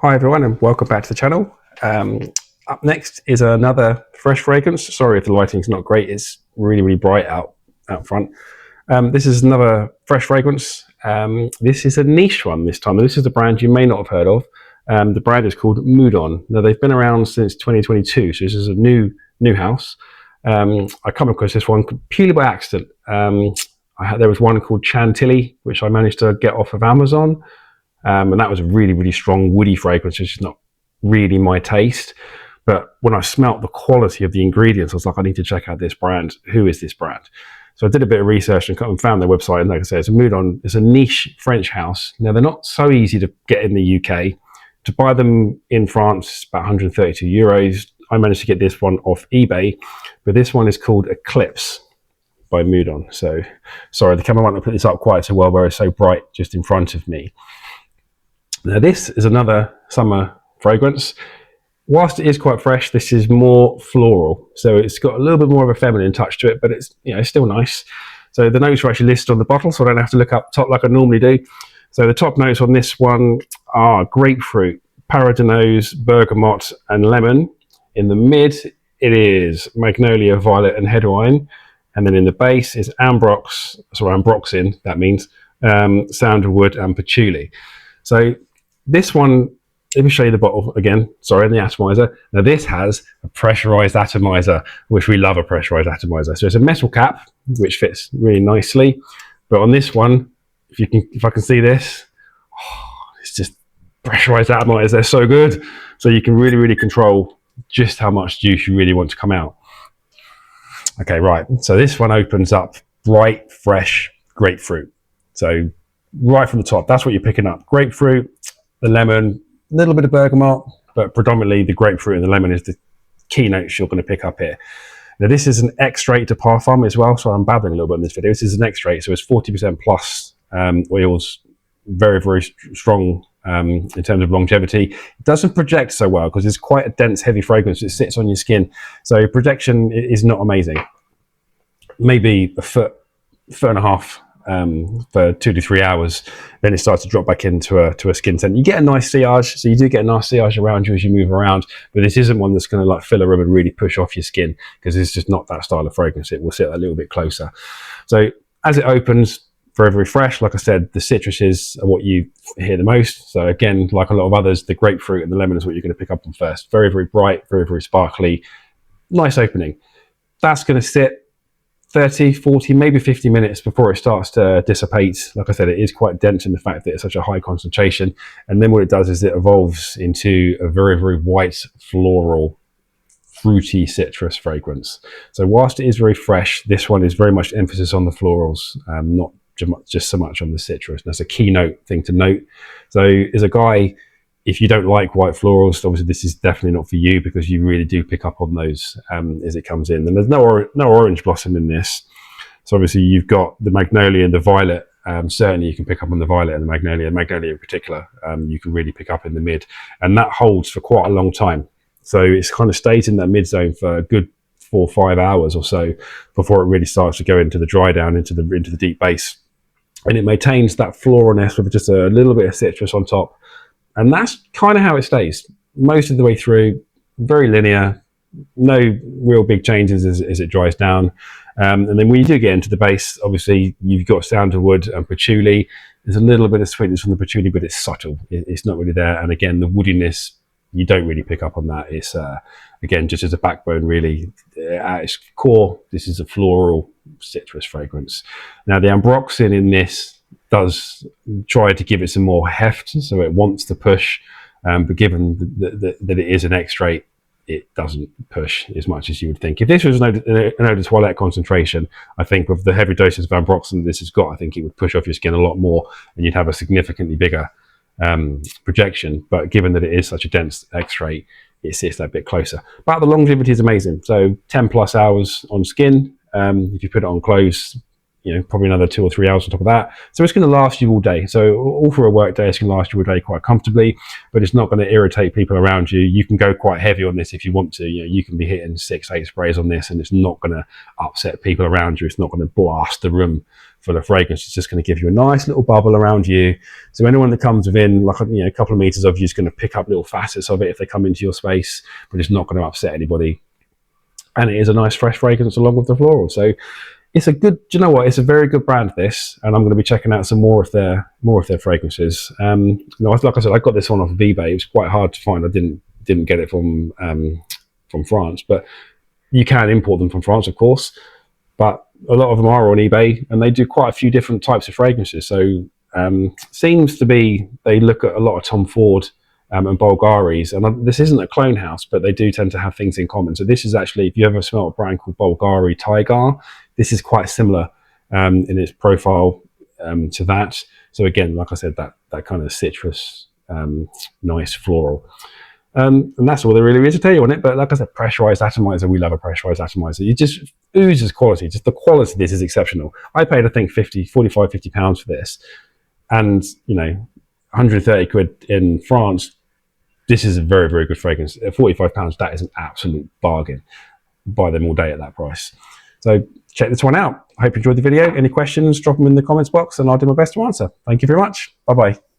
Hi everyone and welcome back to the channel. Up next is another fresh fragrance. Sorry if the lighting's not great, it's really bright out front. This is another fresh fragrance. This is a niche one this time. This is a brand you may not have heard of. The brand is called Moudon. Now they've been around since 2022, so this is a new house. I come across this one purely by accident. There was one called Chantilly, which I managed to get off of Amazon. And that was a really strong woody fragrance, which is not really my taste. But when I smelt the quality of the ingredients, I was like, I need to check out this brand. Who is this brand? So I did a bit of research and found their website. And like I said, it's a Moudon. It's a niche French house. Now, they're not so easy to get in the UK. To buy them in France, it's about 132 euros. I managed to get this one off eBay. But this one is called Eclipse by Moudon. So, sorry, the camera might not put this up quite so well where it's so bright just in front of me. Now this is another summer fragrance. Whilst it is quite fresh, this is more floral. So it's got a little bit more of a feminine touch to it, but it's, it's still nice. So the notes are actually listed on the bottle, so I don't have to look up top like I normally do. So the top notes on this one are grapefruit, paradonos, bergamot, and lemon. In the mid, it is magnolia, violet, and head wine. And then in the base is ambroxan, that means, sandalwood and patchouli. So this one, let me show you the bottle again, sorry, and the atomizer. Now this has a pressurized atomizer, which we love a pressurized atomizer. So it's a metal cap, which fits really nicely. But on this one, if I can see this, it's just pressurized atomizers, they're so good. So you can really control just how much juice you really want to come out. Okay, right, so this one opens up bright, fresh grapefruit. So right from the top, that's what you're picking up. Grapefruit, the lemon, a little bit of bergamot, but predominantly the grapefruit and the lemon is the key notes you're going to pick up here. Now this is an extrait de parfum as well, so I'm babbling a little bit in this video. This is an extrait, so it's 40% plus oils, very strong in terms of longevity. It doesn't project so well because it's quite a dense, heavy fragrance. It sits on your skin, so projection is not amazing. Maybe a foot and a half for 2 to 3 hours, then it starts to drop back into a skin scent. You get a nice sillage, so you do get a nice sillage around you as you move around, but this isn't one that's going to like fill a room and really push off your skin, because it's just not that style of fragrance. It will sit a little bit closer. So as it opens, very fresh. Like I said, the citruses are what you hear the most. So again, like a lot of others, the grapefruit and the lemon is what you're going to pick up on first. Very bright, very sparkly, nice opening. That's going to sit 30, 40, maybe 50 minutes before it starts to dissipate. Like I said, it is quite dense in the fact that it's such a high concentration. And then what it does is it evolves into a very white, floral, fruity citrus fragrance. So whilst it is very fresh, this one is very much emphasis on the florals, not just so much on the citrus. And that's a keynote thing to note. So as a guy, if you don't like white florals, obviously this is definitely not for you, because you really do pick up on those as it comes in. And there's no orange blossom in this. So obviously you've got the magnolia and the violet. Certainly you can pick up on the violet and the magnolia in particular. You can really pick up in the mid. And that holds for quite a long time. So it's kind of stays in that mid zone for a good 4 or 5 hours or so before it really starts to go into the dry down, into the deep base. And it maintains that floralness with just a little bit of citrus on top. And that's kind of how it stays most of the way through. Very linear, no real big changes as it dries down. And then when you do get into the base, obviously you've got sandalwood and patchouli. There's a little bit of sweetness from the patchouli, but it's subtle. It's not really there. And again, the woodiness, you don't really pick up on that. It's again, just as a backbone, really. At its core, this is a floral citrus fragrance. Now the ambroxan in this does try to give it some more heft, so it wants to push, but given that it is an extrait, it doesn't push as much as you would think. If this was an eau de toilette concentration, I think with the heavy doses of ambroxan this has got, I think it would push off your skin a lot more, and you'd have a significantly bigger projection. But given that it is such a dense extrait, it sits that bit closer. But the longevity is amazing. So 10 plus hours on skin. If you put it on clothes, you know, probably another 2 or 3 hours on top of that. So it's going to last you all day. So all for a work day, it's going to last you all day quite comfortably, but it's not going to irritate people around you. You can go quite heavy on this if you want to. You know, you can be hitting 6-8 sprays on this, and it's not going to upset people around you. It's not going to blast the room full of fragrance. It's just going to give you a nice little bubble around you. So anyone that comes within, like, you know, a couple of meters of you is going to pick up little facets of it if they come into your space, but it's not going to upset anybody. And it is a nice fresh fragrance along with the floral. So it's a good, do you know what? It's a very good brand, this, and I'm going to be checking out some more of their fragrances. No, like I said, I got this one off of eBay. It was quite hard to find. I didn't get it from France, but you can import them from France, of course. But a lot of them are on eBay, and they do quite a few different types of fragrances. So seems to be they look at a lot of Tom Ford and Bulgari's, and this isn't a clone house, but they do tend to have things in common. So this is actually, if you ever smell a brand called Bulgari Tiger, this is quite similar in its profile to that. So again, like I said, that kind of citrus, nice floral. And that's all there really is to tell you on it. But like I said, pressurized atomizer, we love a pressurized atomizer. It just oozes quality. Just the quality of this is exceptional. I paid, I think, 45, 50 pounds for this. And, you know, 130 quid in France. This is a very, very good fragrance. At 45 pounds, that is an absolute bargain. Buy them all day at that price. So check this one out. I hope you enjoyed the video. Any questions, drop them in the comments box and I'll do my best to answer. Thank you very much. Bye-bye.